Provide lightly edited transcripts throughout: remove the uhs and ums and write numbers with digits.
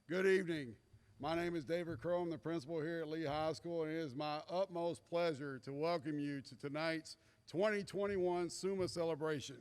Good evening. My name is David Crow. I'm the principal here at Lee High School, and it is my utmost pleasure to welcome you to tonight's 2021 Summa celebration.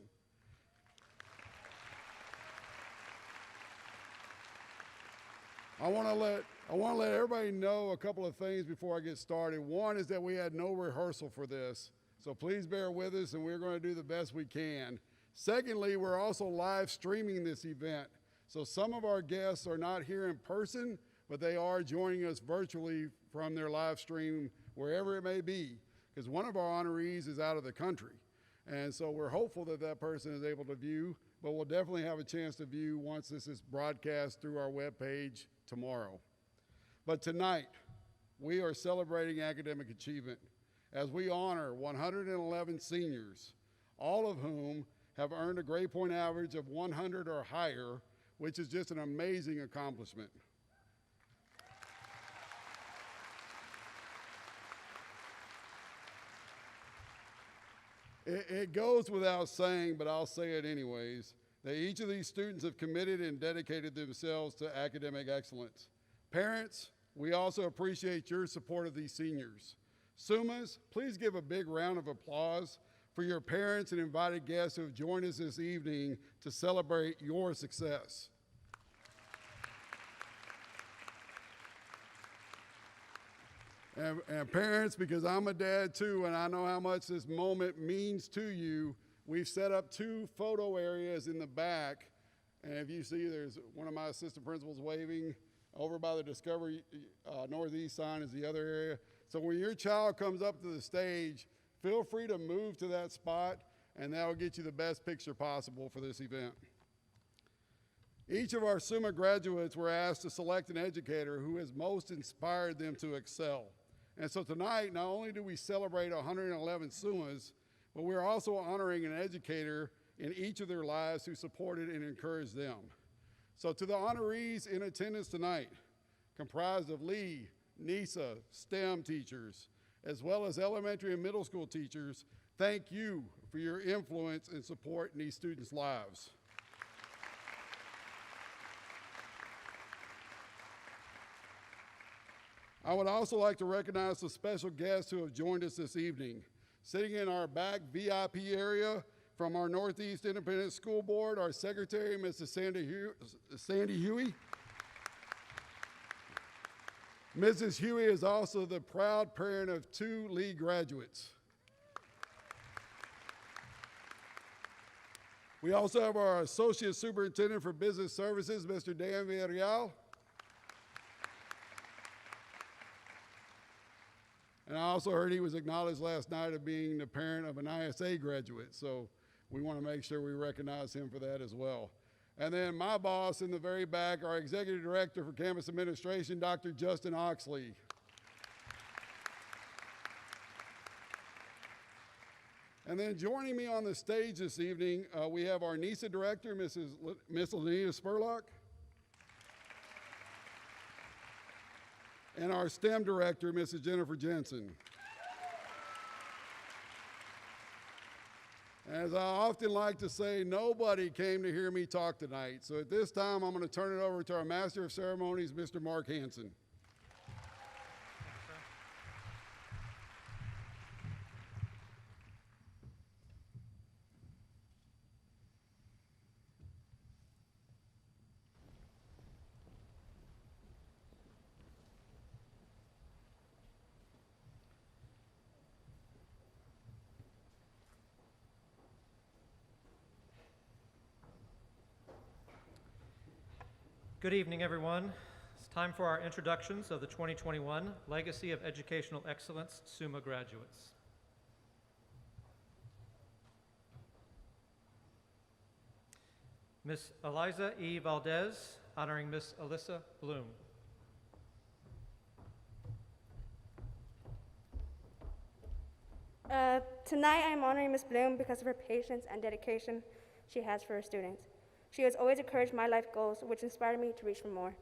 I want to let everybody know a couple of things before I get started. One is that we had no rehearsal for this, so please bear with us, and we're going to do the best we can. Secondly, we're also live streaming this event. So some of our guests are not here in person, but they are joining us virtually from their live stream, wherever it may be, because one of our honorees is out of the country. And so we're hopeful that that person is able to view, but we'll definitely have a chance to view once this is broadcast through our webpage tomorrow. But tonight, we are celebrating academic achievement as we honor 111 seniors, all of whom have earned a grade point average of 100 or higher, which is just an amazing accomplishment. It goes without saying, but I'll say it anyways, that each of these students have committed and dedicated themselves to academic excellence. Parents, we also appreciate your support of these seniors. Summas, please give a big round of applause for your parents and invited guests who have joined us this evening to celebrate your success. And parents, because I'm a dad too, and I know how much this moment means to you, we've set up 2 photo areas in the back. And if you see, there's one of my assistant principals waving. Over by the Discovery Northeast sign is the other area. So when your child comes up to the stage, feel free to move to that spot, and that will get you the best picture possible for this event. Each of our Summa graduates were asked to select an educator who has most inspired them to excel. And so tonight, not only do we celebrate 111 Summas, but we're also honoring an educator in each of their lives who supported and encouraged them. So to the honorees in attendance tonight, comprised of Lee, NISA, STEM teachers, as well as elementary and middle school teachers, thank you for your influence and support in these students' lives. I would also like to recognize the special guests who have joined us this evening. Sitting in our back VIP area from our Northeast Independent School Board, our Secretary, Mrs. Sandy Huey. Mrs. Huey is also the proud parent of 2 Lee graduates. We also have our Associate Superintendent for Business Services, Mr. Dan Villarreal. And I also heard he was acknowledged last night of being the parent of an ISA graduate, so we want to make sure we recognize him for that as well. And then my boss in the very back, our Executive Director for Campus Administration, Dr. Justin Oxley. And then joining me on the stage this evening, we have our NISA Director, Miss Juanita Spurlock. And our STEM Director, Mrs. Jennifer Jensen. As I often like to say, nobody came to hear me talk tonight. So at this time, I'm going to turn it over to our Master of Ceremonies, Mr. Mark Hansen. Good evening, everyone. It's time for our introductions of the 2021 Legacy of Educational Excellence Summa graduates. Miss Eliza E. Valdez, honoring Miss Alyssa Bloom. Tonight I'm honoring Miss Bloom because of her patience and dedication she has for her students. She has always encouraged my life goals, which inspired me to reach for more.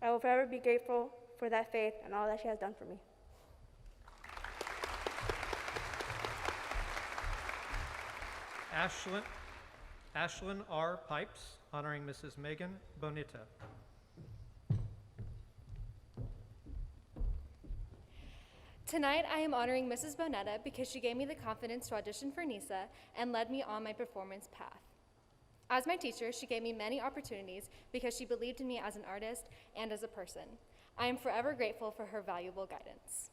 I will forever be grateful for that faith and all that she has done for me. Ashlyn R. Pipes, honoring Mrs. Megan Bonita. Tonight, I am honoring Mrs. Bonetta because she gave me the confidence to audition for NISA and led me on my performance path. As my teacher, she gave me many opportunities because she believed in me as an artist and as a person. I am forever grateful for her valuable guidance.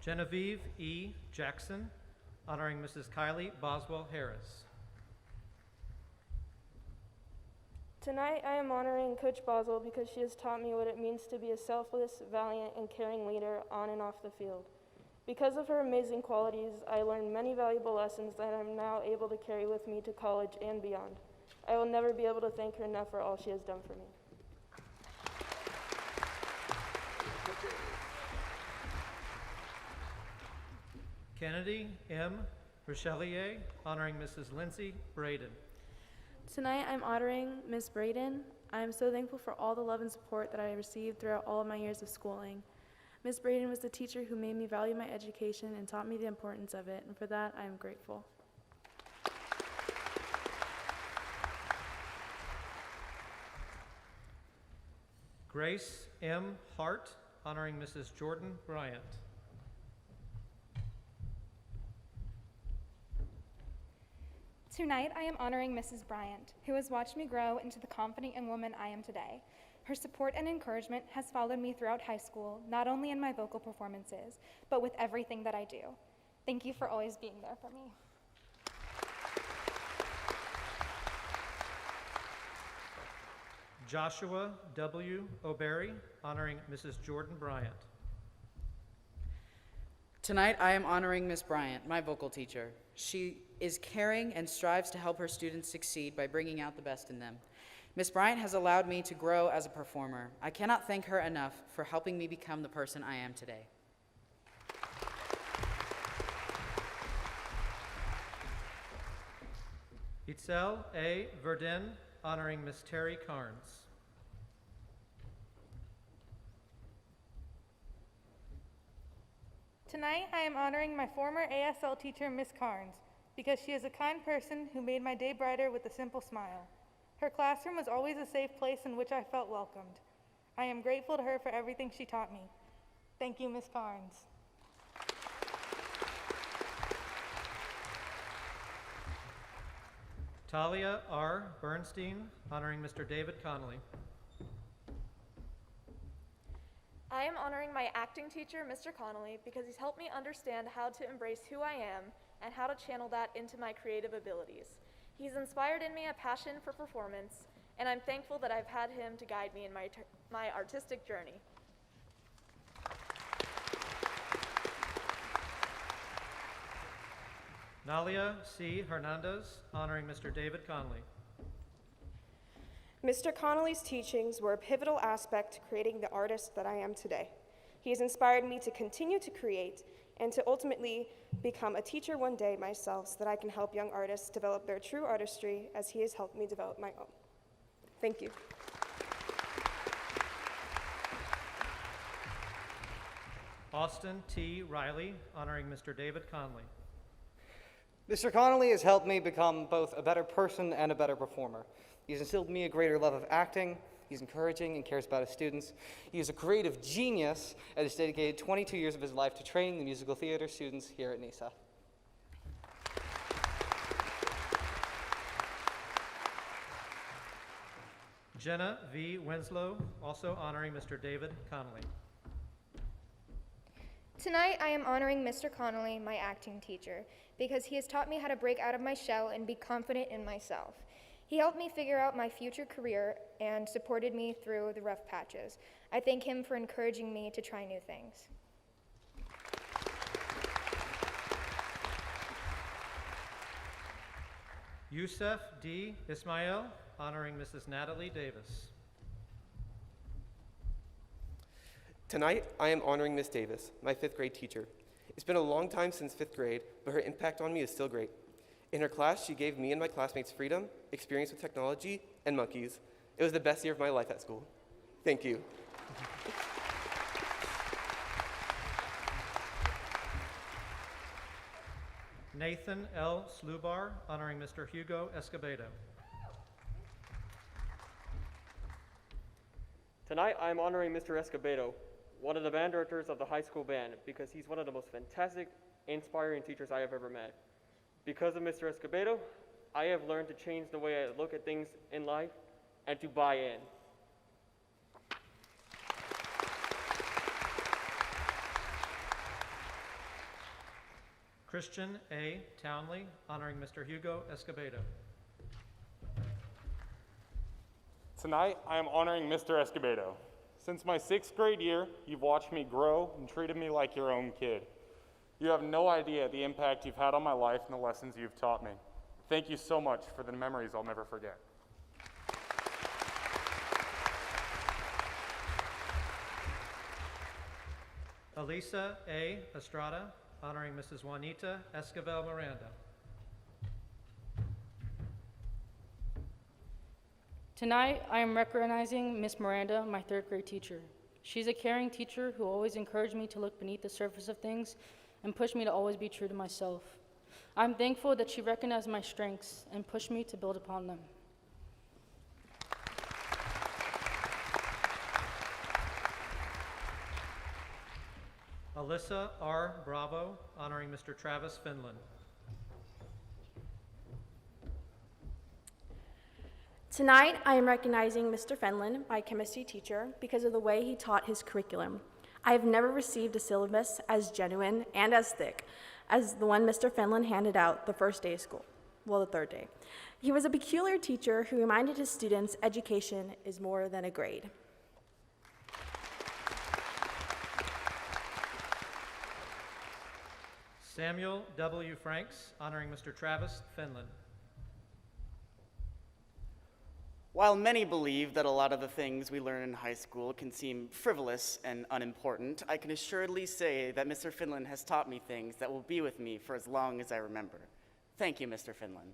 Genevieve E. Jackson, honoring Mrs. Kylie Boswell Harris. Tonight, I am honoring Coach Boswell because she has taught me what it means to be a selfless, valiant, and caring leader on and off the field. Because of her amazing qualities, I learned many valuable lessons that I'm now able to carry with me to college and beyond. I will never be able to thank her enough for all she has done for me. Kennedy M. Richelieu, honoring Mrs. Lindsay Braden. Tonight, I'm honoring Miss Braden. I am so thankful for all the love and support that I received throughout all of my years of schooling. Miss Braden was the teacher who made me value my education and taught me the importance of it, and for that, I am grateful. Grace M. Hart, honoring Mrs. Jordan Bryant. Tonight, I am honoring Mrs. Bryant, who has watched me grow into the confident young woman I am today. Her support and encouragement has followed me throughout high school, not only in my vocal performances, but with everything that I do. Thank you for always being there for me. Joshua W. O'Berry, honoring Mrs. Jordan Bryant. Tonight, I am honoring Miss Bryant, my vocal teacher. She is caring and strives to help her students succeed by bringing out the best in them. Miss Bryant has allowed me to grow as a performer. I cannot thank her enough for helping me become the person I am today. Itzel A. Verdin, honoring Miss Terry Carnes. Tonight, I am honoring my former ASL teacher, Miss Carnes, because she is a kind person who made my day brighter with a simple smile. Her classroom was always a safe place in which I felt welcomed. I am grateful to her for everything she taught me. Thank you, Miss Carnes. Talia R. Bernstein, honoring Mr. David Conley. I am honoring my acting teacher, Mr. Connolly, because he's helped me understand how to embrace who I am and how to channel that into my creative abilities. He's inspired in me a passion for performance, and I'm thankful that I've had him to guide me in my artistic journey. Nalia C. Hernandez, honoring Mr. David Conley. Mr. Connolly's teachings were a pivotal aspect to creating the artist that I am today. He has inspired me to continue to create and to ultimately become a teacher one day myself so that I can help young artists develop their true artistry as he has helped me develop my own. Thank you. Austin T. Riley, honoring Mr. David Conley. Mr. Connolly has helped me become both a better person and a better performer. He's instilled in me a greater love of acting. He's encouraging and cares about his students. He is a creative genius and has dedicated 22 years of his life to training the musical theater students here at NISA. Jenna V. Winslow, also honoring Mr. David Conley. Tonight, I am honoring Mr. Connolly, my acting teacher, because he has taught me how to break out of my shell and be confident in myself. He helped me figure out my future career and supported me through the rough patches. I thank him for encouraging me to try new things. Yusef D. Ismail, honoring Mrs. Natalie Davis. Tonight, I am honoring Miss Davis, my 5th grade teacher. It's been a long time since 5th grade, but her impact on me is still great. In her class, she gave me and my classmates freedom, experience with technology, and monkeys. It was the best year of my life at school. Thank you. Nathan L. Slubar, honoring Mr. Hugo Escobedo. Tonight, I'm honoring Mr. Escobedo, one of the band directors of the high school band, because he's one of the most fantastic, inspiring teachers I have ever met. Because of Mr. Escobedo, I have learned to change the way I look at things in life and to buy in. Christian A. Townley, honoring Mr. Hugo Escobedo. Tonight, I am honoring Mr. Escobedo. Since my 6th grade year, you've watched me grow and treated me like your own kid. You have no idea the impact you've had on my life and the lessons you've taught me. Thank you so much for the memories I'll never forget. Elisa A. Estrada, honoring Mrs. Juanita Esquivel Miranda. Tonight, I am recognizing Miss Miranda, my 3rd grade teacher. She's a caring teacher who always encouraged me to look beneath the surface of things and pushed me to always be true to myself. I'm thankful that she recognized my strengths and pushed me to build upon them. Alyssa R. Bravo, honoring Mr. Travis Finland. Tonight, I am recognizing Mr. Fenlon, my chemistry teacher, because of the way he taught his curriculum. I have never received a syllabus as genuine and as thick as the one Mr. Fenlon handed out the first day of school, well, the 3rd day. He was a peculiar teacher who reminded his students education is more than a grade. Samuel W. Franks, honoring Mr. Travis Finland. While many believe that a lot of the things we learn in high school can seem frivolous and unimportant, I can assuredly say that Mr. Finland has taught me things that will be with me for as long as I remember. Thank you, Mr. Finland.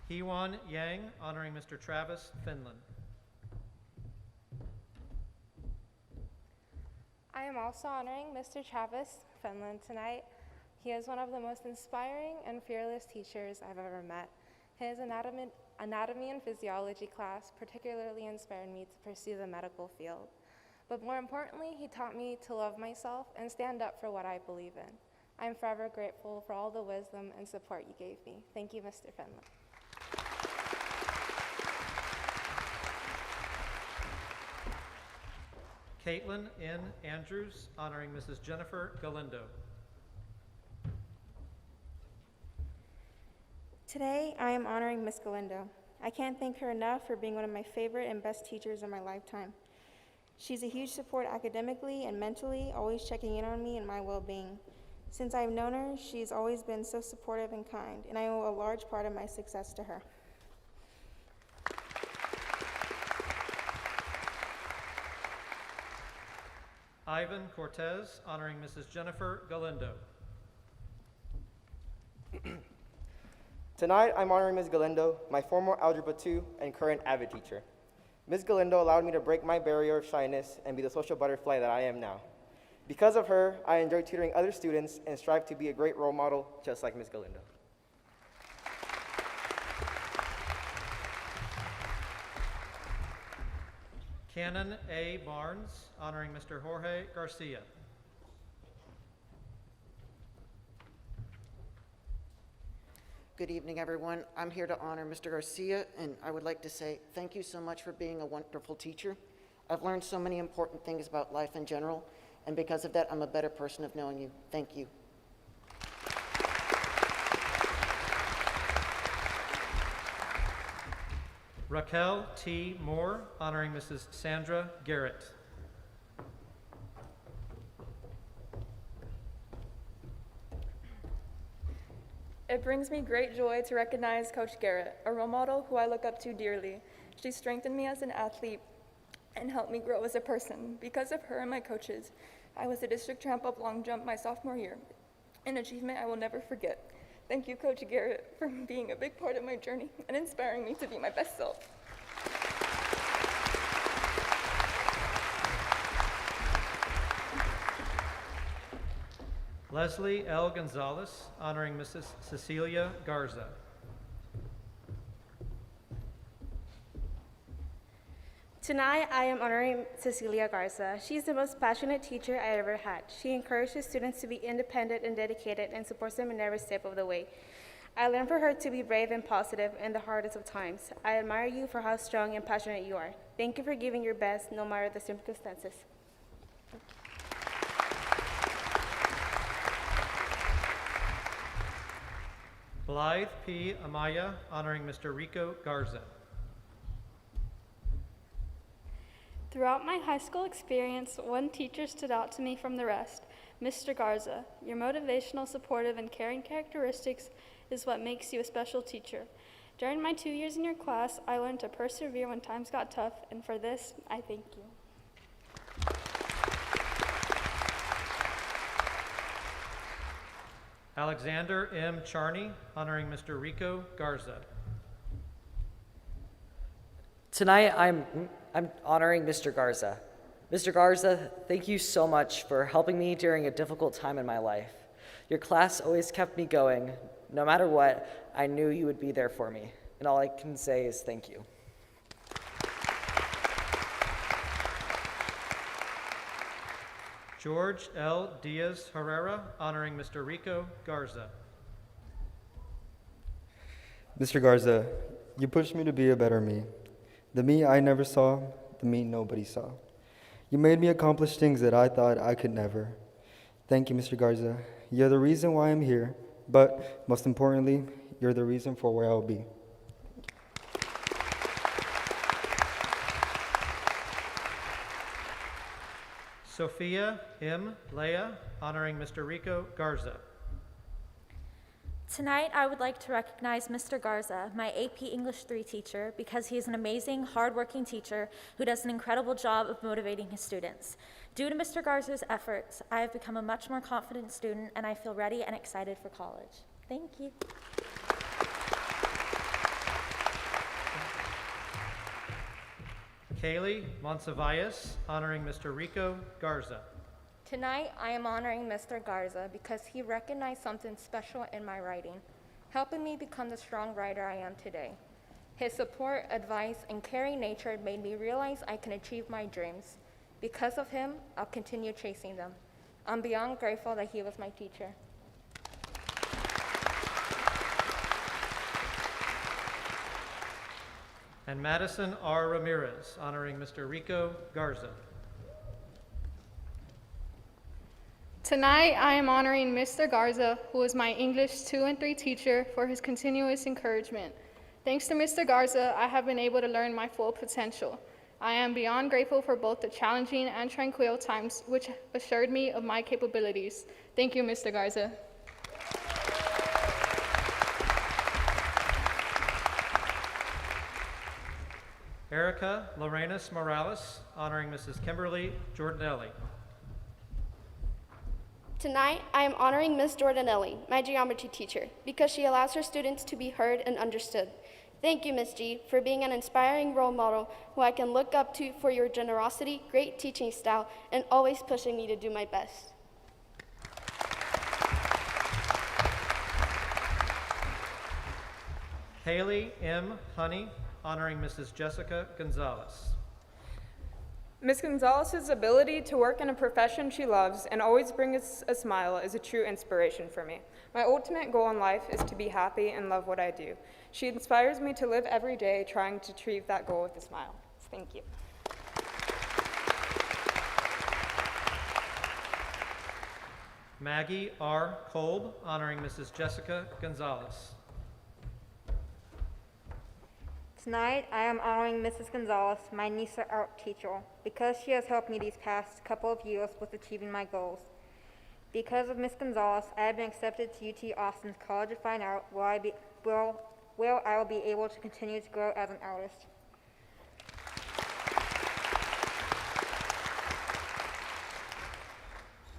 Heewon Yang, honoring Mr. Travis Finland. I am also honoring Mr. Travis Finland tonight. He is one of the most inspiring and fearless teachers I've ever met. His anatomy and physiology class particularly inspired me to pursue the medical field. But more importantly, he taught me to love myself and stand up for what I believe in. I'm forever grateful for all the wisdom and support you gave me. Thank you, Mr. Finland. Caitlin N. Andrews, honoring Mrs. Jennifer Galindo. Today, I am honoring Miss Galindo. I can't thank her enough for being one of my favorite and best teachers in my lifetime. She's a huge support academically and mentally, always checking in on me and my well-being. Since I've known her, she's always been so supportive and kind, and I owe a large part of my success to her. Ivan Cortez, honoring Mrs. Jennifer Galindo. Tonight, I'm honoring Ms. Galindo, my former Algebra 2 and current AVID teacher. Ms. Galindo allowed me to break my barrier of shyness and be the social butterfly that I am now. Because of her, I enjoy tutoring other students and strive to be a great role model, just like Ms. Galindo. Canon A. Barnes, honoring Mr. Jorge Garcia. Good evening, everyone. I'm here to honor Mr. Garcia, and I would like to say thank you so much for being a wonderful teacher. I've learned so many important things about life in general, and because of that, I'm a better person of knowing you. Thank you. Raquel T. Moore, honoring Mrs. Sandra Garrett. It brings me great joy to recognize Coach Garrett, a role model who I look up to dearly. She strengthened me as an athlete and helped me grow as a person. Because of her and my coaches, I was a district champ of long jump my sophomore year, an achievement I will never forget. Thank you, Coach Garrett, for being a big part of my journey and inspiring me to be my best self. Leslie L. Gonzalez, honoring Mrs. Cecilia Garza. Tonight, I am honoring Cecilia Garza. She's the most passionate teacher I ever had. She encourages students to be independent and dedicated and supports them in every step of the way. I learned from her to be brave and positive in the hardest of times. I admire you for how strong and passionate you are. Thank you for giving your best no matter the circumstances. Blythe P. Amaya, honoring Mr. Rico Garza. Throughout my high school experience, one teacher stood out to me from the rest, Mr. Garza. Your motivational, supportive, and caring characteristics is what makes you a special teacher. During my 2 years in your class, I learned to persevere when times got tough, and for this, I thank you. Alexander M. Charney, honoring Mr. Rico Garza. Tonight, I'm honoring Mr. Garza. Mr. Garza, thank you so much for helping me during a difficult time in my life. Your class always kept me going. No matter what, I knew you would be there for me. And all I can say is thank you. George L. Diaz Herrera, honoring Mr. Rico Garza. Mr. Garza, you pushed me to be a better me. The me I never saw, the me nobody saw. You made me accomplish things that I thought I could never. Thank you, Mr. Garza. You're the reason why I'm here, but most importantly, you're the reason for where I'll be. Sophia M. Leah, honoring Mr. Rico Garza. Tonight, I would like to recognize Mr. Garza, my AP English 3 teacher, because he is an amazing, hardworking teacher who does an incredible job of motivating his students. Due to Mr. Garza's efforts, I have become a much more confident student, and I feel ready and excited for college. Thank you. Kaylee Monsivais, honoring Mr. Rico Garza. Tonight, I am honoring Mr. Garza because he recognized something special in my writing, helping me become the strong writer I am today. His support, advice, and caring nature made me realize I can achieve my dreams. Because of him, I'll continue chasing them. I'm beyond grateful that he was my teacher. And Madison R. Ramirez, honoring Mr. Rico Garza. Tonight, I am honoring Mr. Garza, who was my English 2 and 3 teacher, for his continuous encouragement. Thanks to Mr. Garza, I have been able to learn my full potential. I am beyond grateful for both the challenging and tranquil times, which assured me of my capabilities. Thank you, Mr. Garza. Erica Lorenas Morales, honoring Mrs. Kimberly Jordanelli. Tonight, I am honoring Ms. Jordanelli, my geometry teacher, because she allows her students to be heard and understood. Thank you, Ms. G, for being an inspiring role model who I can look up to for your generosity, great teaching style, and always pushing me to do my best. Haley M. Honey, honoring Mrs. Jessica Gonzalez. Ms. Gonzalez's ability to work in a profession she loves and always bring us a smile is a true inspiration for me. My ultimate goal in life is to be happy and love what I do. She inspires me to live every day trying to achieve that goal with a smile. Thank you. Maggie R. Kolb, honoring Mrs. Jessica Gonzalez. Tonight, I am honoring Mrs. Gonzalez, my NISA art teacher, because she has helped me these past couple of years with achieving my goals. Because of Ms. Gonzalez, I have been accepted to UT Austin's College of Fine Art, where I will be able to continue to grow as an artist.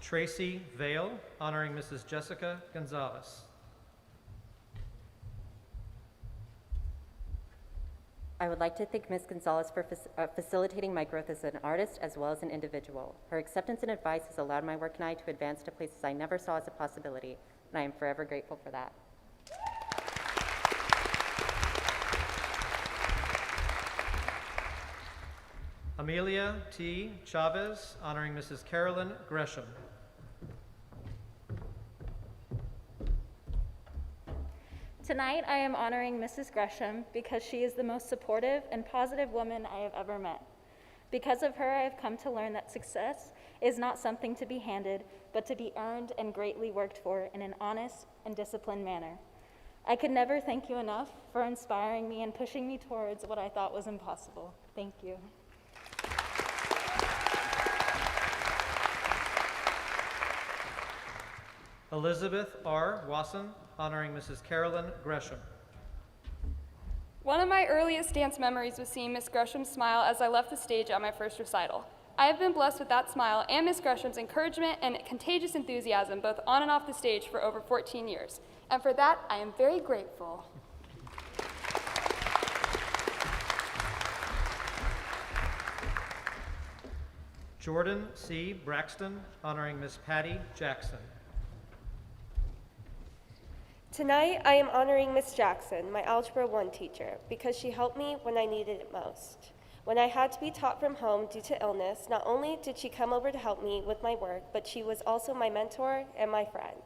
Tracy Vale, honoring Mrs. Jessica Gonzalez. I would like to thank Ms. Gonzalez for facilitating my growth as an artist as well as an individual. Her acceptance and advice has allowed my work and I to advance to places I never saw as a possibility, and I am forever grateful for that. Amelia T. Chavez, honoring Mrs. Carolyn Gresham. Tonight, I am honoring Mrs. Gresham because she is the most supportive and positive woman I have ever met. Because of her, I have come to learn that success is not something to be handed, but to be earned and greatly worked for in an honest and disciplined manner. I could never thank you enough for inspiring me and pushing me towards what I thought was impossible. Thank you. Elizabeth R. Wasson, honoring Mrs. Carolyn Gresham. One of my earliest dance memories was seeing Miss Gresham smile as I left the stage at my first recital. I have been blessed with that smile and Miss Gresham's encouragement and contagious enthusiasm both on and off the stage for over 14 years. And for that, I am very grateful. Jordan C. Braxton, honoring Miss Patty Jackson. Tonight, I am honoring Miss Jackson, my Algebra 1 teacher, because she helped me when I needed it most. When I had to be taught from home due to illness, not only did she come over to help me with my work, but she was also my mentor and my friend.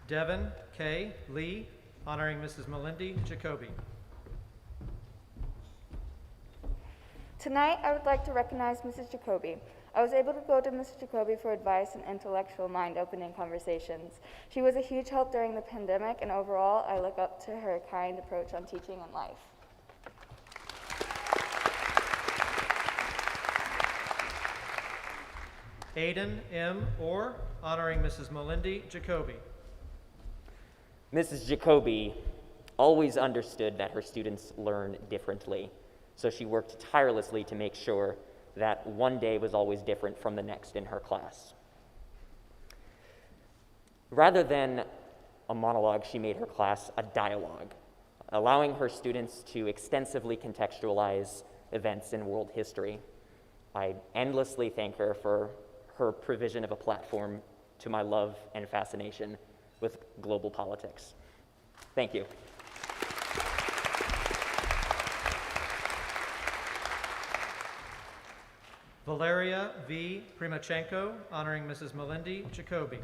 Devin K. Lee, honoring Mrs. Melindy Jacoby. Tonight, I would like to recognize Mrs. Jacoby. I was able to go to Mrs. Jacoby for advice and intellectual mind-opening conversations. She was a huge help during the pandemic, and overall, I look up to her kind approach on teaching and life. Aiden M. Orr, honoring Mrs. Melindy Jacoby. Mrs. Jacoby always understood that her students learn differently, so she worked tirelessly to make sure that one day was always different from the next in her class. Rather than a monologue, she made her class a dialogue, allowing her students to extensively contextualize events in world history. I endlessly thank her for her provision of a platform to my love and fascination with global politics. Thank you. Valeria V. Primachenko, honoring Mrs. Melindy Jacoby.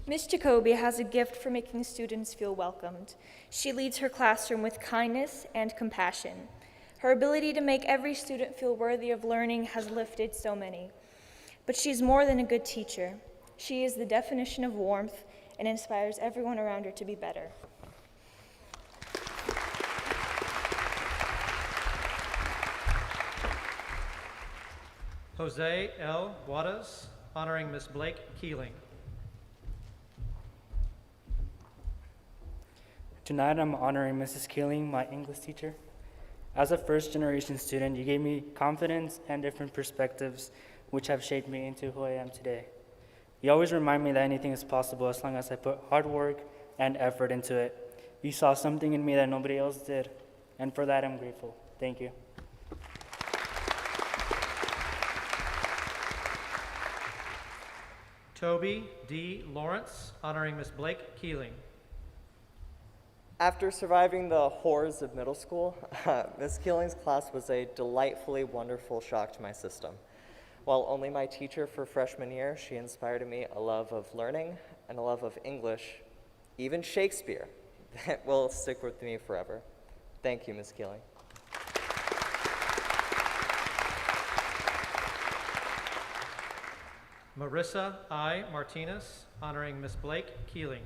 Ms. Jacoby has a gift for making students feel welcomed. She leads her classroom with kindness and compassion. Her ability to make every student feel worthy of learning has lifted so many. But she's more than a good teacher. She is the definition of warmth and inspires everyone around her to be better. Jose L. Guadas, honoring Miss Blake Keeling. Tonight I'm honoring Mrs. Keeling, my English teacher. As a first-generation student, you gave me confidence and different perspectives which have shaped me into who I am today. You always remind me that anything is possible as long as I put hard work and effort into it. You saw something in me that nobody else did, and for that I'm grateful. Thank you. Toby D. Lawrence, honoring Miss Blake Keeling. After surviving the horrors of middle school, Miss Keeling's class was a delightfully wonderful shock to my system. While only my teacher for freshman year, she inspired in me a love of learning and a love of English, even Shakespeare, that will stick with me forever. Thank you, Miss Keeling. Marissa I. Martinez, honoring Miss Blake Keeling.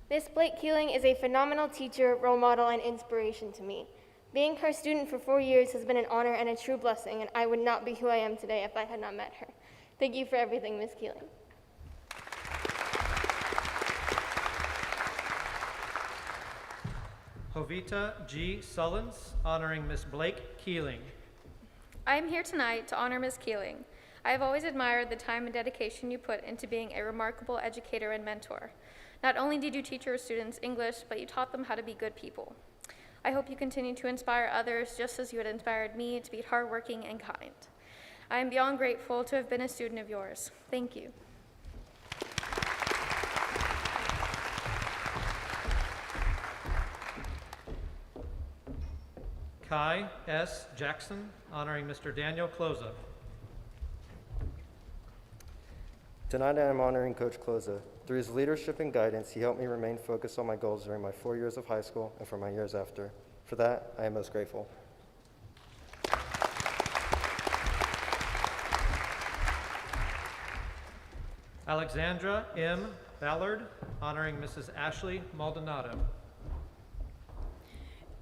Miss Blake Keeling is a phenomenal teacher, role model, and inspiration to me. Being her student for 4 years has been an honor and a true blessing, and I would not be who I am today if I had not met her. Thank you for everything, Miss Keeling. Jovita G. Sullins, honoring Miss Blake Keeling. I am here tonight to honor Ms. Keeling. I have always admired the time and dedication you put into being a remarkable educator and mentor. Not only did you teach your students English, but you taught them how to be good people. I hope you continue to inspire others just as you had inspired me to be hardworking and kind. I am beyond grateful to have been a student of yours. Thank you. Kai S. Jackson, honoring Mr. Daniel Cloza. Tonight I am honoring Coach Cloza. Through his leadership and guidance, he helped me remain focused on my goals during my 4 years of high school and for my years after. For that, I am most grateful. Alexandra M. Ballard, honoring Mrs. Ashley Maldonado.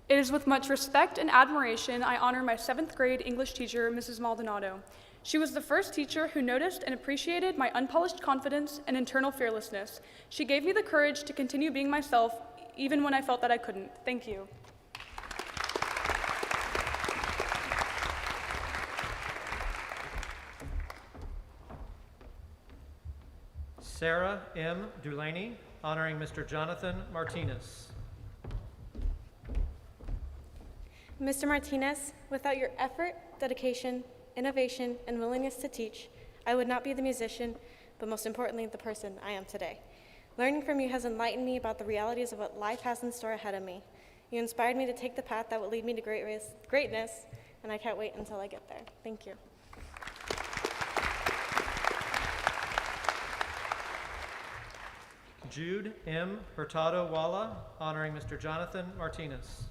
It is with much respect and admiration I honor my 7th grade English teacher, Mrs. Maldonado. She was the first teacher who noticed and appreciated my unpolished confidence and internal fearlessness. She gave me the courage to continue being myself, even when I felt that I couldn't. Thank you. Sarah M. Dulaney, honoring Mr. Jonathan Martinez. Mr. Martinez, without your effort, dedication, innovation, and willingness to teach, I would not be the musician, but most importantly, the person I am today. Learning from you has enlightened me about the realities of what life has in store ahead of me. You inspired me to take the path that will lead me to greatness, and I can't wait until I get there. Thank you. Jude M. Hurtado Walla, honoring Mr. Jonathan Martinez.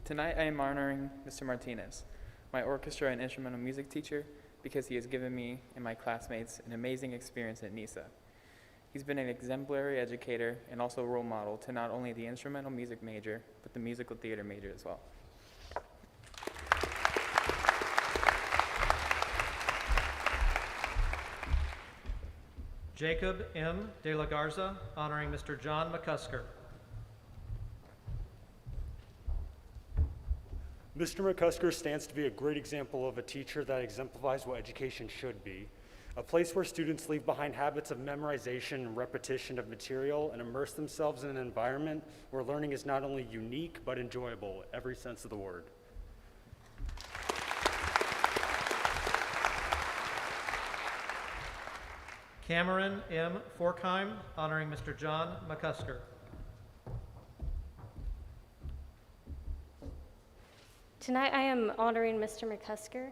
Tonight I am honoring Mr. Martinez, my orchestra and instrumental music teacher, because he has given me and my classmates an amazing experience at NISA. He's been an exemplary educator and also a role model to not only the instrumental music major, but the musical theater major as well. Jacob M. De La Garza, honoring Mr. John McCusker. Mr. McCusker stands to be a great example of a teacher that exemplifies what education should be, a place where students leave behind habits of memorization and repetition of material and immerse themselves in an environment where learning is not only unique but enjoyable, every sense of the word. Cameron M. Forkheim, honoring Mr. John McCusker. Tonight I am honoring Mr. McCusker.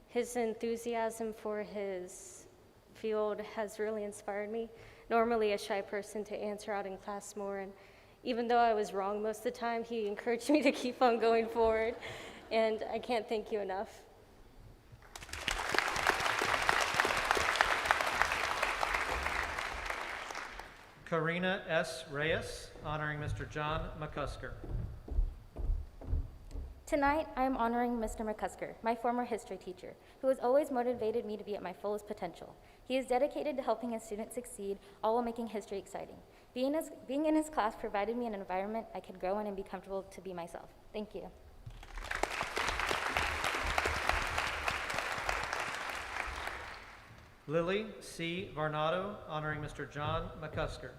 His enthusiasm for his field has really inspired me. Normally a shy person to answer out in class more, and even though I was wrong most of the time, he encouraged me to keep on going forward, and I can't thank you enough. Karina S. Reyes, honoring Mr. John McCusker. Tonight, I am honoring Mr. McCusker, my former history teacher, who has always motivated me to be at my fullest potential. He is dedicated to helping his students succeed, all while making history exciting. Being in his class provided me an environment I could grow in and be comfortable to be myself. Thank you. Lily C. Varnado, honoring Mr. John McCusker.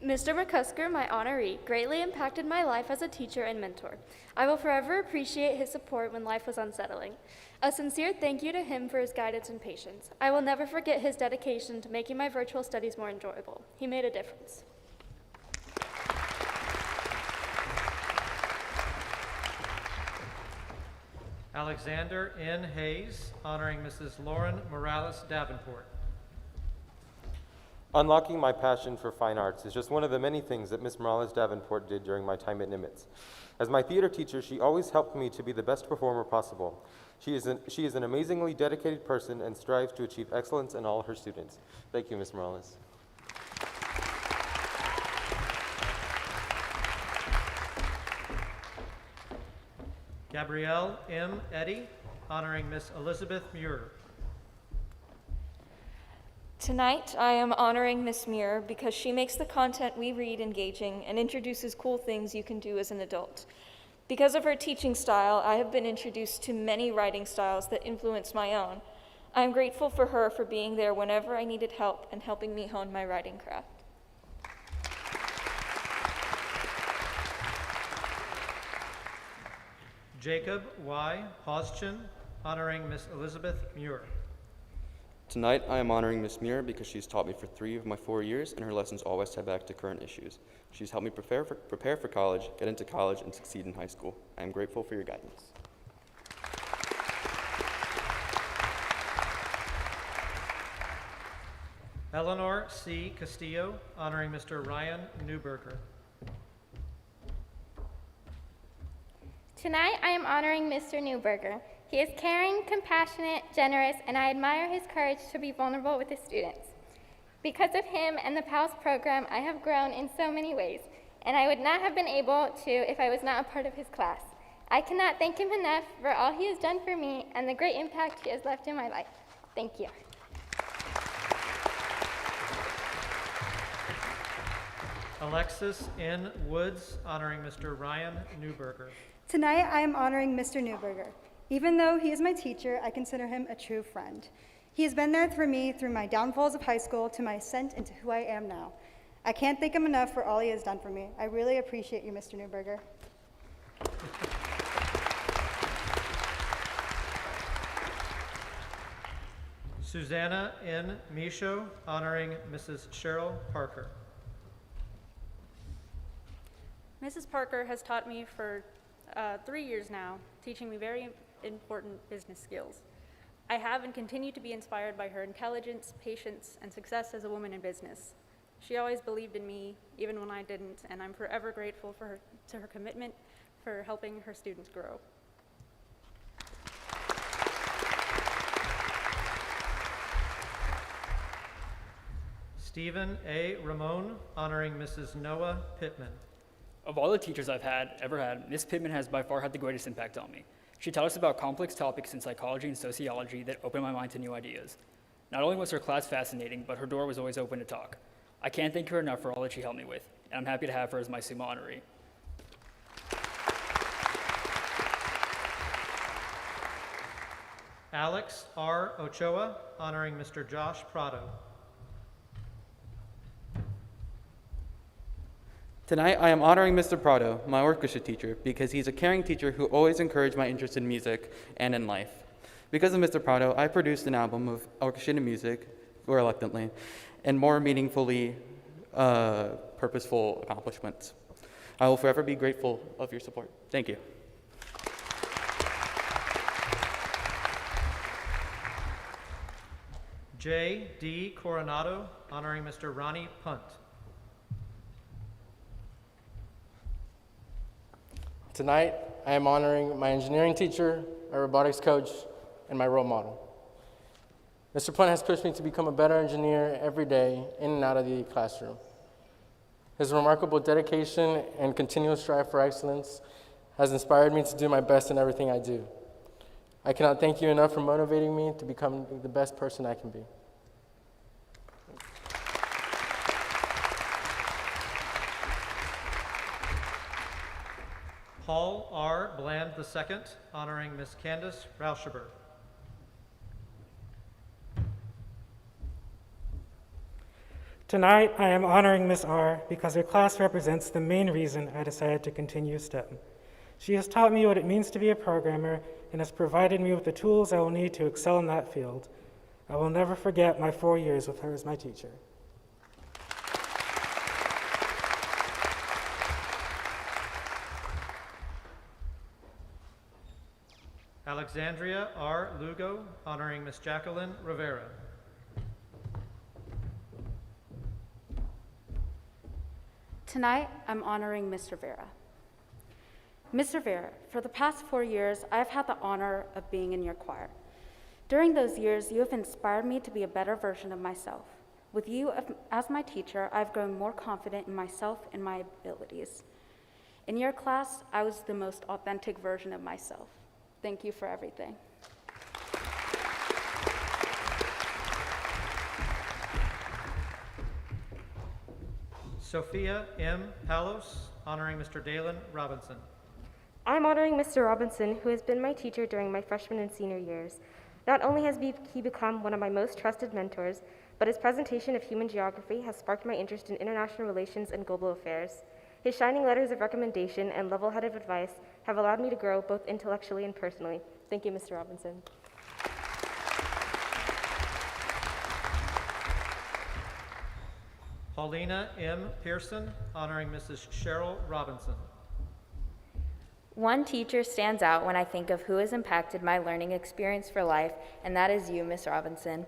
Mr. McCusker, my honoree, greatly impacted my life as a teacher and mentor. I will forever appreciate his support when life was unsettling. A sincere thank you to him for his guidance and patience. I will never forget his dedication to making my virtual studies more enjoyable. He made a difference. Alexander N. Hayes, honoring Mrs. Lauren Morales Davenport. Unlocking my passion for fine arts is just one of the many things that Miss Morales Davenport did during my time at Nimitz. As my theater teacher, she always helped me to be the best performer possible. She is an amazingly dedicated person and strives to achieve excellence in all her students. Thank you, Miss Morales. Gabrielle M. Eddy, honoring Miss Elizabeth Muir. Tonight, I am honoring Miss Muir because she makes the content we read engaging and introduces cool things you can do as an adult. Because of her teaching style, I have been introduced to many writing styles that influence my own. I am grateful for her for being there whenever I needed help and helping me hone my writing craft. Jacob Y. Hoschen, honoring Miss Elizabeth Muir. Tonight, I am honoring Miss Muir because she's taught me for 3 of my 4 years, and her lessons always tie back to current issues. She's helped me prepare for college, get into college, and succeed in high school. I am grateful for your guidance. Eleanor C. Castillo, honoring Mr. Ryan Neuberger. Tonight, I am honoring Mr. Neuberger. He is caring, compassionate, generous, and I admire his courage to be vulnerable with his students. Because of him and the PALS program, I have grown in so many ways, and I would not have been able to if I was not a part of his class. I cannot thank him enough for all he has done for me and the great impact he has left in my life. Thank you. Alexis N. Woods, honoring Mr. Ryan Neuberger. Tonight, I am honoring Mr. Neuberger. Even though he is my teacher, I consider him a true friend. He has been there for me through my downfalls of high school to my ascent into who I am now. I can't thank him enough for all he has done for me. I really appreciate you, Mr. Neuberger. Susanna N. Michaud, honoring Mrs. Cheryl Parker. Mrs. Parker has taught me for 3 years now, teaching me very important business skills. I have and continue to be inspired by her intelligence, patience, and success as a woman in business. She always believed in me, even when I didn't, and I'm forever grateful for her commitment for helping her students grow. Stephen A. Ramon, honoring Mrs. Noah Pittman. Of all the teachers I've ever had, Miss Pittman has by far had the greatest impact on me. She taught us about complex topics in psychology and sociology that opened my mind to new ideas. Not only was her class fascinating, but her door was always open to talk. I can't thank her enough for all that she helped me with, and I'm happy to have her as my Summa honoree. Alex R. Ochoa, honoring Mr. Josh Prado. Tonight, I am honoring Mr. Prado, my orchestra teacher, because he's a caring teacher who always encouraged my interest in music and in life. Because of Mr. Prado, I produced an album of orchestrated music, reluctantly, and more meaningfully purposeful accomplishments. I will forever be grateful of your support. Thank you. J. D. Coronado, honoring Mr. Ronnie Punt. Tonight, I am honoring my engineering teacher, my robotics coach, and my role model. Mr. Punt has pushed me to become a better engineer every day in and out of the classroom. His remarkable dedication and continuous strive for excellence has inspired me to do my best in everything I do. I cannot thank you enough for motivating me to become the best person I can be. Paul R. Bland II, honoring Miss Candace Rauscherber. Tonight, I am honoring Miss R because her class represents the main reason I decided to continue STEM. She has taught me what it means to be a programmer and has provided me with the tools I will need to excel in that field. I will never forget my 4 years with her as my teacher. Alexandria R. Lugo, honoring Miss Jacqueline Rivera. Tonight, I'm honoring Ms. Rivera. Ms. Rivera, for the past 4 years, I've had the honor of being in your choir. During those years, you have inspired me to be a better version of myself. With you as my teacher, I've grown more confident in myself and my abilities. In your class, I was the most authentic version of myself. Thank you for everything. Sophia M. Palos, honoring Mr. Dalen Robinson. I'm honoring Mr. Robinson, who has been my teacher during my freshman and senior years. Not only has he become one of my most trusted mentors, but his presentation of human geography has sparked my interest in international relations and global affairs. His shining letters of recommendation and level-headed advice have allowed me to grow both intellectually and personally. Thank you, Mr. Robinson. Paulina M. Pearson, honoring Mrs. Cheryl Robinson. One teacher stands out when I think of who has impacted my learning experience for life, and that is you, Miss Robinson.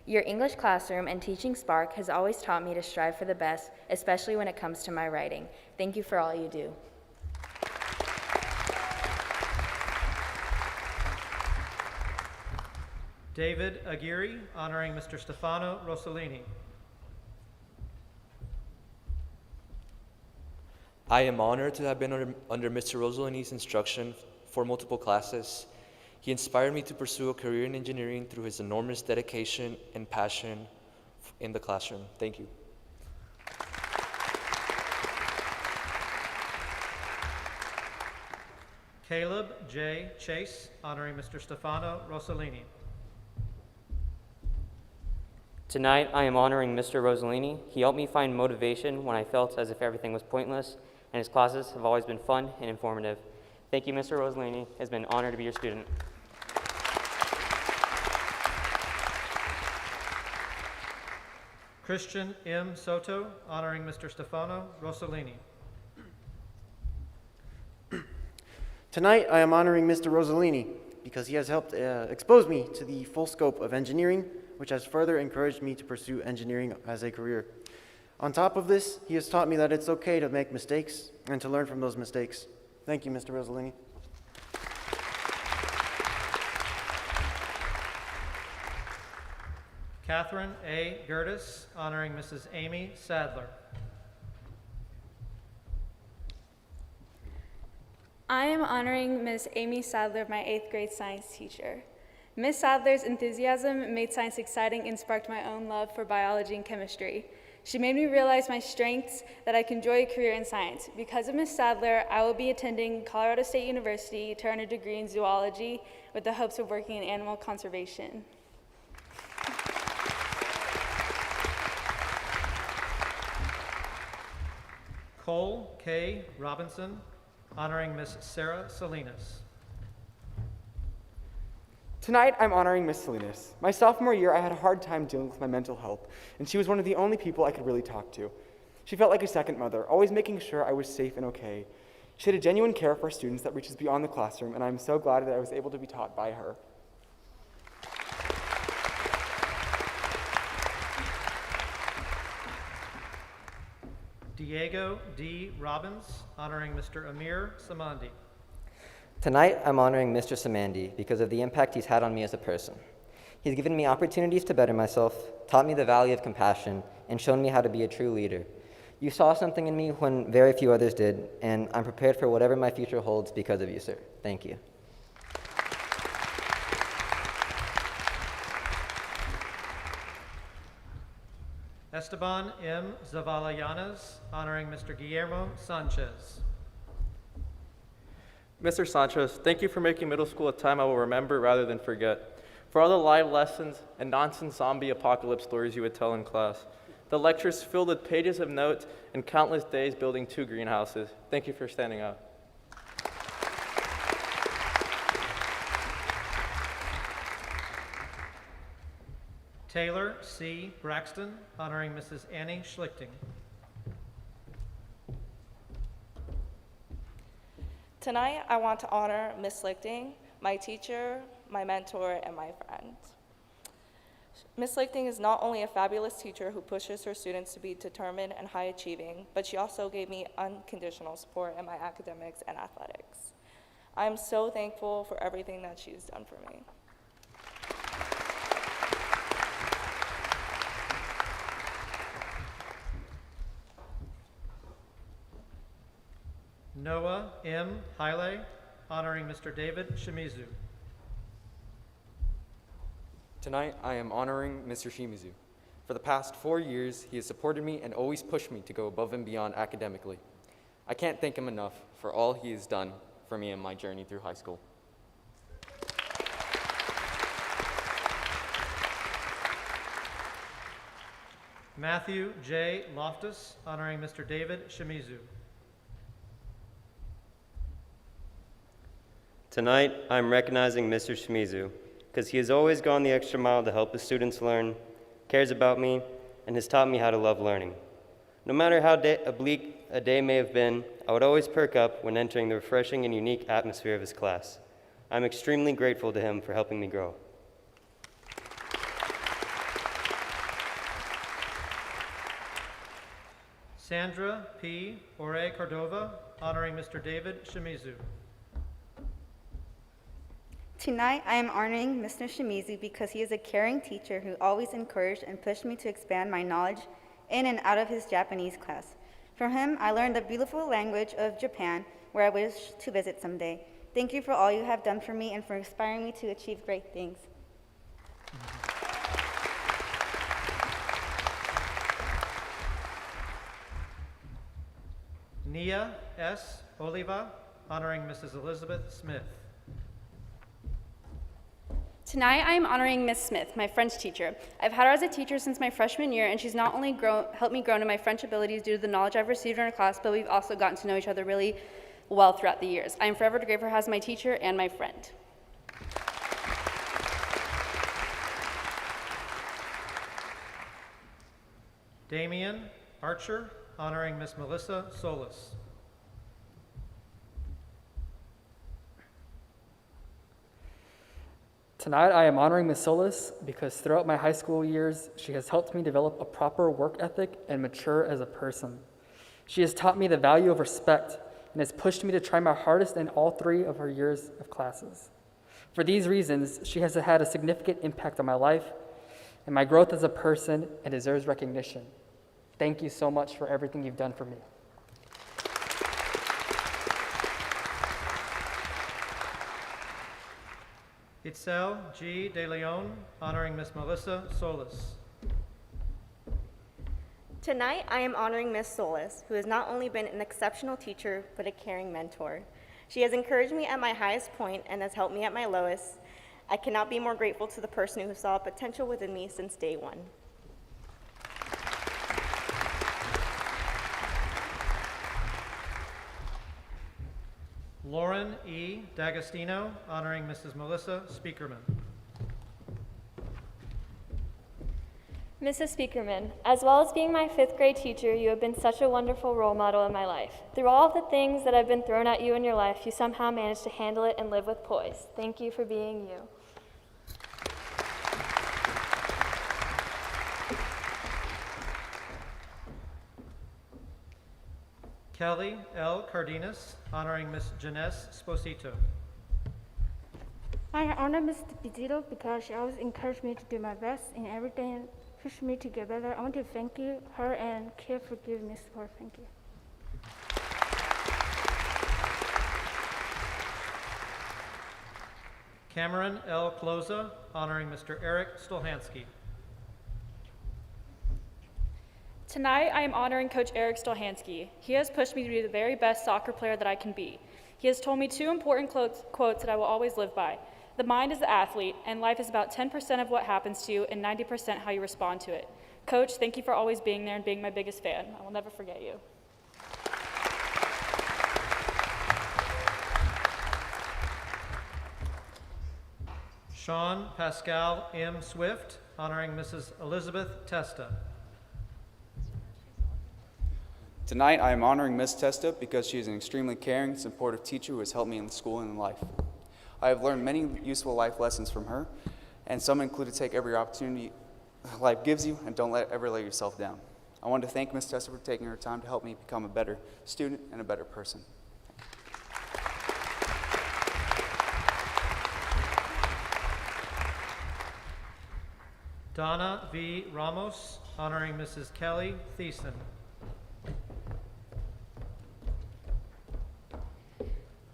Your English classroom and teaching spark has always taught me to strive for the best, especially when it comes to my writing. Thank you for all you do. David Aguirre, honoring Mr. Stefano Rossellini. I am honored to have been under Mr. Rossellini's instruction for multiple classes. He inspired me to pursue a career in engineering through his enormous dedication and passion in the classroom. Thank you. Caleb J. Chase, honoring Mr. Stefano Rossellini. Tonight, I am honoring Mr. Rossellini. He helped me find motivation when I felt as if everything was pointless, and his classes have always been fun and informative. Thank you, Mr. Rossellini. It's been an honor to be your student. Christian M. Soto, honoring Mr. Stefano Rossellini. Tonight, I am honoring Mr. Rossellini because he has helped expose me to the full scope of engineering, which has further encouraged me to pursue engineering as a career. On top of this, he has taught me that it's okay to make mistakes and to learn from those mistakes. Thank you, Mr. Rossellini. Catherine A. Gertis, honoring Mrs. Amy Sadler. I am honoring Ms. Amy Sadler, my 8th grade science teacher. Ms. Sadler's enthusiasm made science exciting and sparked my own love for biology and chemistry. She made me realize my strengths, that I can enjoy a career in science. Because of Ms. Sadler, I will be attending Colorado State University to earn a degree in zoology with the hopes of working in animal conservation. Cole K. Robinson, honoring Miss Sarah Salinas. Tonight, I'm honoring Miss Salinas. My sophomore year, I had a hard time dealing with my mental health, and she was one of the only people I could really talk to. She felt like a second mother, always making sure I was safe and okay. She had a genuine care for our students that reaches beyond the classroom, and I'm so glad that I was able to be taught by her. Diego D. Robbins, honoring Mr. Amir Samandi. Tonight, I'm honoring Mr. Samandi because of the impact he's had on me as a person. He's given me opportunities to better myself, taught me the value of compassion, and shown me how to be a true leader. You saw something in me when very few others did, and I'm prepared for whatever my future holds because of you, sir. Thank you. Esteban M. Zavalayanas, honoring Mr. Guillermo Sanchez. Mr. Sanchez, thank you for making middle school a time I will remember rather than forget. For all the live lessons and nonsense zombie apocalypse stories you would tell in class. The lectures filled with pages of notes and countless days building 2 greenhouses. Thank you for standing up. Taylor C. Braxton, honoring Mrs. Annie Schlichting. Tonight, I want to honor Ms. Schlichting, my teacher, my mentor, and my friend. Ms. Schlichting is not only a fabulous teacher who pushes her students to be determined and high-achieving, but she also gave me unconditional support in my academics and athletics. I am so thankful for everything that she's done for me. Noah M. Haile, honoring Mr. David Shimizu. Tonight, I am honoring Mr. Shimizu. For the past 4 years, he has supported me and always pushed me to go above and beyond academically. I can't thank him enough for all he has done for me in my journey through high school. Matthew J. Loftus, honoring Mr. David Shimizu. Tonight, I'm recognizing Mr. Shimizu because he has always gone the extra mile to help his students learn, cares about me, and has taught me how to love learning. No matter how bleak a day may have been, I would always perk up when entering the refreshing and unique atmosphere of his class. I'm extremely grateful to him for helping me grow. Sandra P. Ore Cordova, honoring Mr. David Shimizu. Tonight, I am honoring Mr. Shimizu because he is a caring teacher who always encouraged and pushed me to expand my knowledge in and out of his Japanese class. From him, I learned the beautiful language of Japan, where I wish to visit someday. Thank you for all you have done for me and for inspiring me to achieve great things. Nia S. Oliva, honoring Mrs. Elizabeth Smith. Tonight, I am honoring Miss Smith, my French teacher. I've had her as a teacher since my freshman year, and she's not only helped me grow in my French abilities due to the knowledge I've received in her class, but we've also gotten to know each other really well throughout the years. I am forever grateful for her as my teacher and my friend. Damian Archer, honoring Miss Melissa Solis. Tonight, I am honoring Ms. Solis because throughout my high school years, she has helped me develop a proper work ethic and mature as a person. She has taught me the value of respect and has pushed me to try my hardest in all 3 of her years of classes. For these reasons, she has had a significant impact on my life and my growth as a person and deserves recognition. Thank you so much for everything you've done for me. Itzel G. De Leon, honoring Miss Melissa Solis. Tonight, I am honoring Miss Solis, who has not only been an exceptional teacher, but a caring mentor. She has encouraged me at my highest point and has helped me at my lowest. I cannot be more grateful to the person who saw potential within me since day one. Lauren E. D'Agostino, honoring Mrs. Melissa Speakerman. Mrs. Speakerman, as well as being my 5th grade teacher, you have been such a wonderful role model in my life. Through all of the things that have been thrown at you in your life, you somehow managed to handle it and live with poise. Thank you for being you. Kelly L. Cardenas, honoring Miss Janess Sposito. I honor Mr. Pizzito because she always encouraged me to do my best in everything and pushed me to get better. I want to thank you, her, and Kid for giving me support. Thank you. Cameron L. Cloza, honoring Mr. Eric Stolhansky. Tonight, I am honoring Coach Eric Stolhansky. He has pushed me to be the very best soccer player that I can be. He has told me 2 important quotes that I will always live by. The mind is the athlete, and life is about 10% of what happens to you and 90% how you respond to it. Coach, thank you for always being there and being my biggest fan. I will never forget you. Sean Pascal M. Swift, honoring Mrs. Elizabeth Testa. Tonight, I am honoring Ms. Testa because she is an extremely caring, supportive teacher who has helped me in school and in life. I have learned many useful life lessons from her, and some include to take every opportunity life gives you and don't ever let yourself down. I want to thank Ms. Testa for taking her time to help me become a better student and a better person. Donna V. Ramos, honoring Mrs. Kelly Thiessen.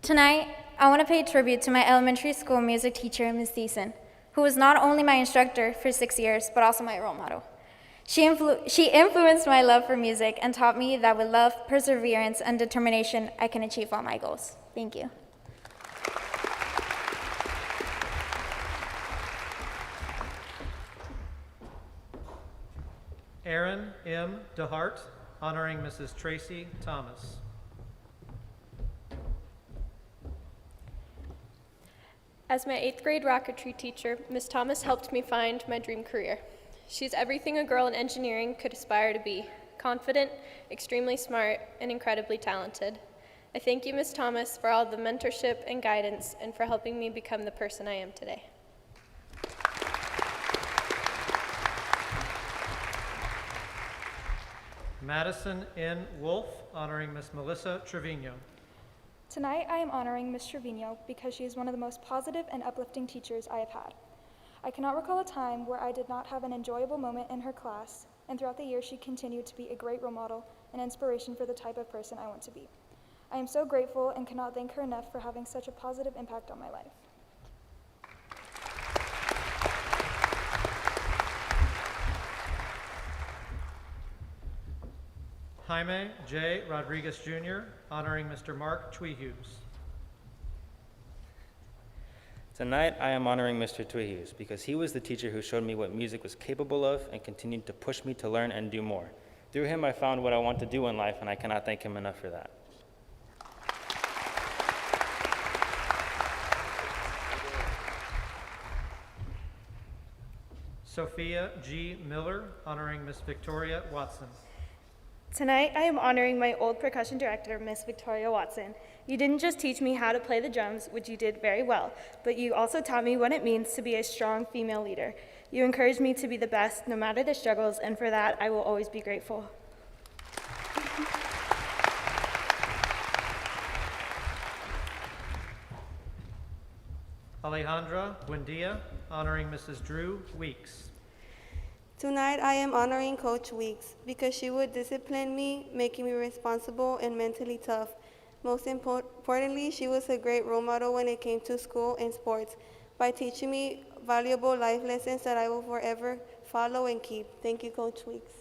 Tonight, I want to pay tribute to my elementary school music teacher, Ms. Thiessen, who was not only my instructor for 6 years, but also my role model. She influenced my love for music and taught me that with love, perseverance, and determination, I can achieve all my goals. Thank you. Aaron M. DeHart, honoring Mrs. Tracy Thomas. As my 8th grade rocketry teacher, Ms. Thomas helped me find my dream career. She's everything a girl in engineering could aspire to be: confident, extremely smart, and incredibly talented. I thank you, Ms. Thomas, for all the mentorship and guidance and for helping me become the person I am today. Madison N. Wolf, honoring Miss Melissa Trevino. Tonight, I am honoring Ms. Trevino because she is one of the most positive and uplifting teachers I have had. I cannot recall a time where I did not have an enjoyable moment in her class, and throughout the year, she continued to be a great role model and inspiration for the type of person I want to be. I am so grateful and cannot thank her enough for having such a positive impact on my life. Jaime J. Rodriguez Jr., honoring Mr. Mark Tweehughes. Tonight, I am honoring Mr. Tweehughes because he was the teacher who showed me what music was capable of and continued to push me to learn and do more. Through him, I found what I want to do in life, and I cannot thank him enough for that. Sophia G. Miller, honoring Miss Victoria Watson. Tonight, I am honoring my old percussion director, Miss Victoria Watson. You didn't just teach me how to play the drums, which you did very well, but you also taught me what it means to be a strong female leader. You encouraged me to be the best, no matter the struggles, and for that, I will always be grateful. Alejandra Buendia, honoring Mrs. Drew Weeks. Tonight, I am honoring Coach Weeks because she would discipline me, making me responsible and mentally tough. Most importantly, she was a great role model when it came to school and sports by teaching me valuable life lessons that I will forever follow and keep. Thank you, Coach Weeks.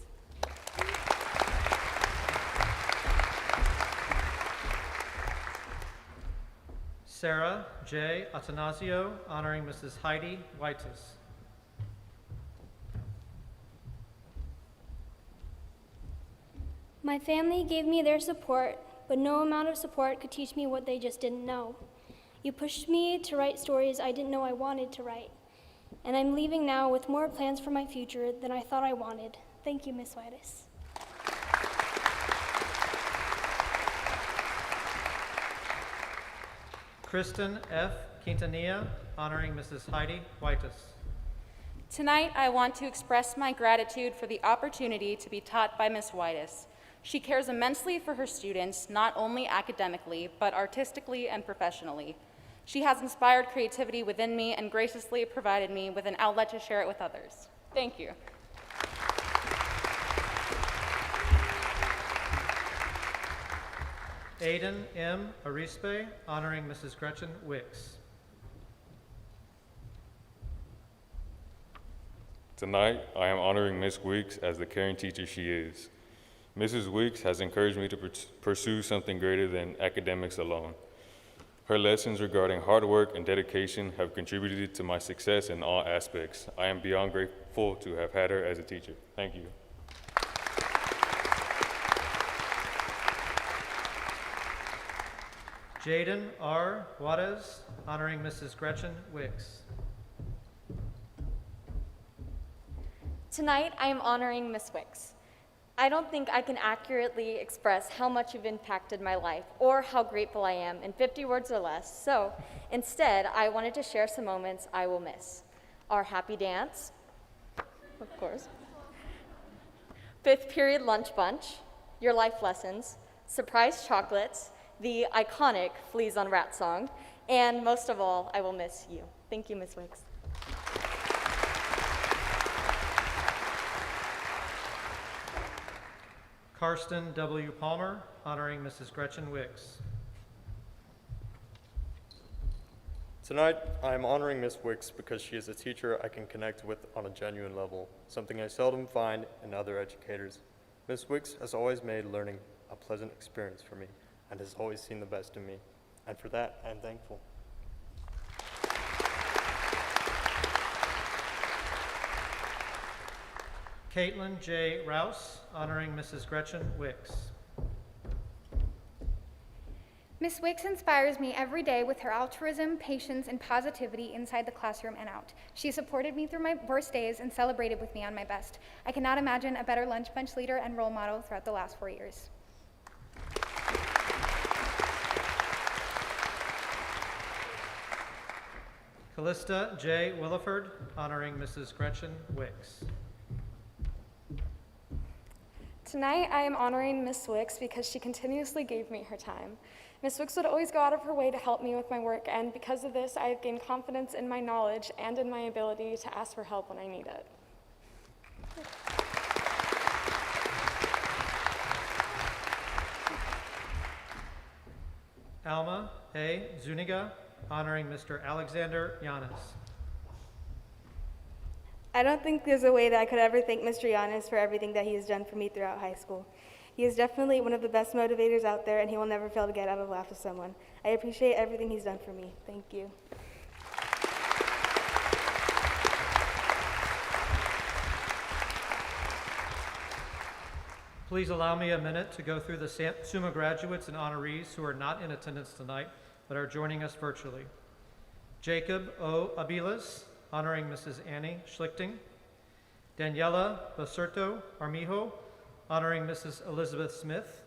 Sarah J. Atanasio, honoring Mrs. Heidi Whitus. My family gave me their support, but no amount of support could teach me what they just didn't know. You pushed me to write stories I didn't know I wanted to write, and I'm leaving now with more plans for my future than I thought I wanted. Thank you, Miss Whitus. Kristen F. Quintanilla, honoring Mrs. Heidi Whitus. Tonight, I want to express my gratitude for the opportunity to be taught by Ms. Whitus. She cares immensely for her students, not only academically, but artistically and professionally. She has inspired creativity within me and graciously provided me with an outlet to share it with others. Thank you. Aiden M. Arispe, honoring Mrs. Gretchen Wicks. Tonight, I am honoring Ms. Weeks as the caring teacher she is. Mrs. Weeks has encouraged me to pursue something greater than academics alone. Her lessons regarding hard work and dedication have contributed to my success in all aspects. I am beyond grateful to have had her as a teacher. Thank you. Jaden R. Juarez, honoring Mrs. Gretchen Wicks. Tonight, I am honoring Miss Wicks. I don't think I can accurately express how much you've impacted my life or how grateful I am in 50 words or less, so instead, I wanted to share some moments I will miss. Our happy dance, of course, 5th period lunch bunch, your life lessons, surprise chocolates, the iconic Fleas on Rat song, and most of all, I will miss you. Thank you, Ms. Wicks. Karsten W. Palmer, honoring Mrs. Gretchen Wicks. Tonight, I am honoring Miss Wicks because she is a teacher I can connect with on a genuine level, something I seldom find in other educators. Miss Wicks has always made learning a pleasant experience for me and has always seen the best in me, and for that, I am thankful. Caitlin J. Rouse, honoring Mrs. Gretchen Wicks. Ms. Wicks inspires me every day with her altruism, patience, and positivity inside the classroom and out. She supported me through my worst days and celebrated with me on my best. I cannot imagine a better lunch bunch leader and role model throughout the last 4 years. Callista J. Williford, honoring Mrs. Gretchen Wicks. Tonight, I am honoring Miss Wicks because she continuously gave me her time. Miss Wicks would always go out of her way to help me with my work, and because of this, I have gained confidence in my knowledge and in my ability to ask for help when I need it. Alma A. Zuniga, honoring Mr. Alexander Yanis. I don't think there's a way that I could ever thank Mr. Yanis for everything that he has done for me throughout high school. He is definitely one of the best motivators out there, and he will never fail to get out of a laugh with someone. I appreciate everything he's done for me. Thank you. Please allow me a minute to go through the Summa graduates and honorees who are not in attendance tonight but are joining us virtually. Jacob O. Abilas, honoring Mrs. Annie Schlichting. Daniela Basurto Armijo, honoring Mrs. Elizabeth Smith.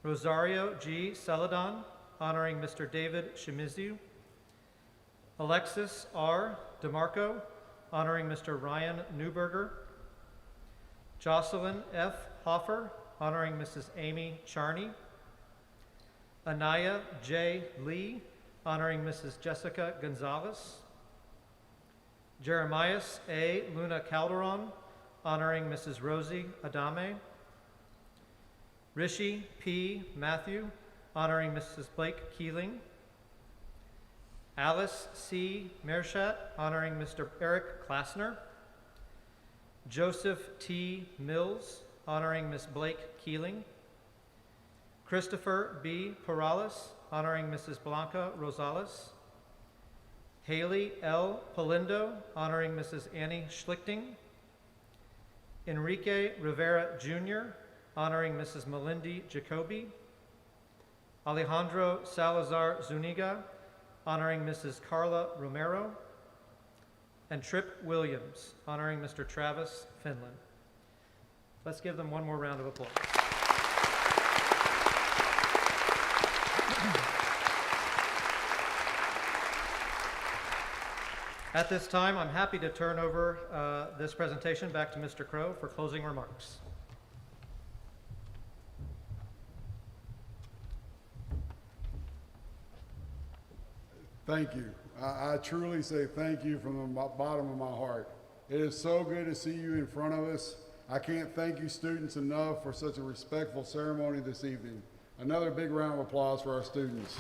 Rosario G. Celadon, honoring Mr. David Shimizu. Alexis R. DeMarco, honoring Mr. Ryan Neuberger. Jocelyn F. Hoffer, honoring Mrs. Amy Charney. Anaya J. Lee, honoring Mrs. Jessica Gonzalez. Jeremias A. Luna Calderon, honoring Mrs. Rosie Adame. Rishi P. Matthew, honoring Mrs. Blake Keeling. Alice C. Mershat, honoring Mr. Eric Klassner. Joseph T. Mills, honoring Miss Blake Keeling. Christopher B. Perales, honoring Mrs. Blanca Rosales. Haley L. Polindo, honoring Mrs. Annie Schlichting. Enrique Rivera Jr., honoring Mrs. Melindy Jacoby. Alejandro Salazar Zuniga, honoring Mrs. Carla Romero. And Tripp Williams, honoring Mr. Travis Finland. Let's give them one more round of applause. At this time, I'm happy to turn over this presentation back to Mr. Crow for closing remarks. Thank you. I truly say thank you from the bottom of my heart. It is so good to see you in front of us. I can't thank you students enough for such a respectful ceremony this evening. Another big round of applause for our students.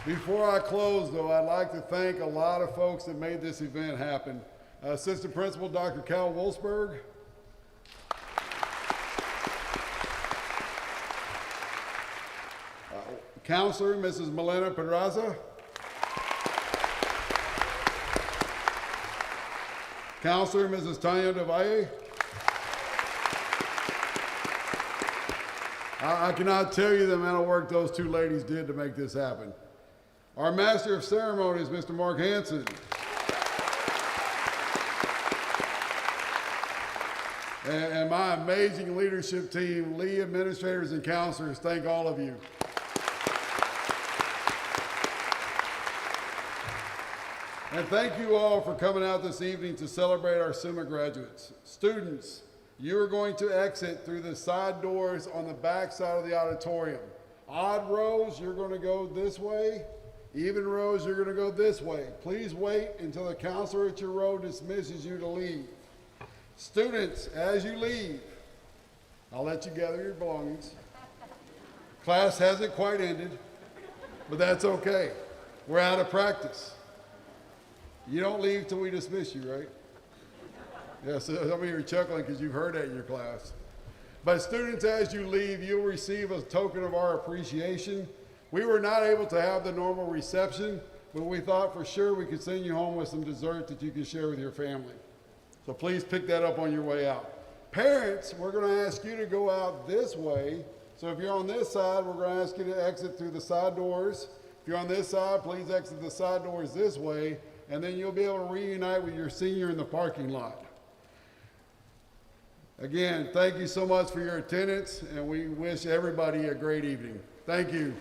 Before I close, though, I'd like to thank a lot of folks that made this event happen. Assistant Principal Dr. Cal Wolfsberg. Counselor Mrs. Milena Pedraza. Counselor Mrs. Tanya DeValle. I cannot tell you the amount of work those two ladies did to make this happen. Our Master of Ceremonies, Mr. Mark Hansen. And my amazing leadership team, Lee administrators and counselors, thank all of you. And thank you all for coming out this evening to celebrate our Summa graduates. Students, you are going to exit through the side doors on the back side of the auditorium. Odd rows, you're going to go this way. Even rows, you're going to go this way. Please wait until the counselor at your row dismisses you to leave. Students, as you leave, I'll let you gather your belongings. Class hasn't quite ended, but that's okay. We're out of practice. You don't leave till we dismiss you, right? Yeah, so some of you are chuckling because you've heard that in your class. But students, as you leave, you'll receive a token of our appreciation. We were not able to have the normal reception, but we thought for sure we could send you home with some dessert that you can share with your family. So please pick that up on your way out. Parents, we're going to ask you to go out this way. So if you're on this side, we're going to ask you to exit through the side doors. If you're on this side, please exit the side doors this way, and then you'll be able to reunite with your senior in the parking lot. Again, thank you so much for your attendance, and we wish everybody a great evening. Thank you.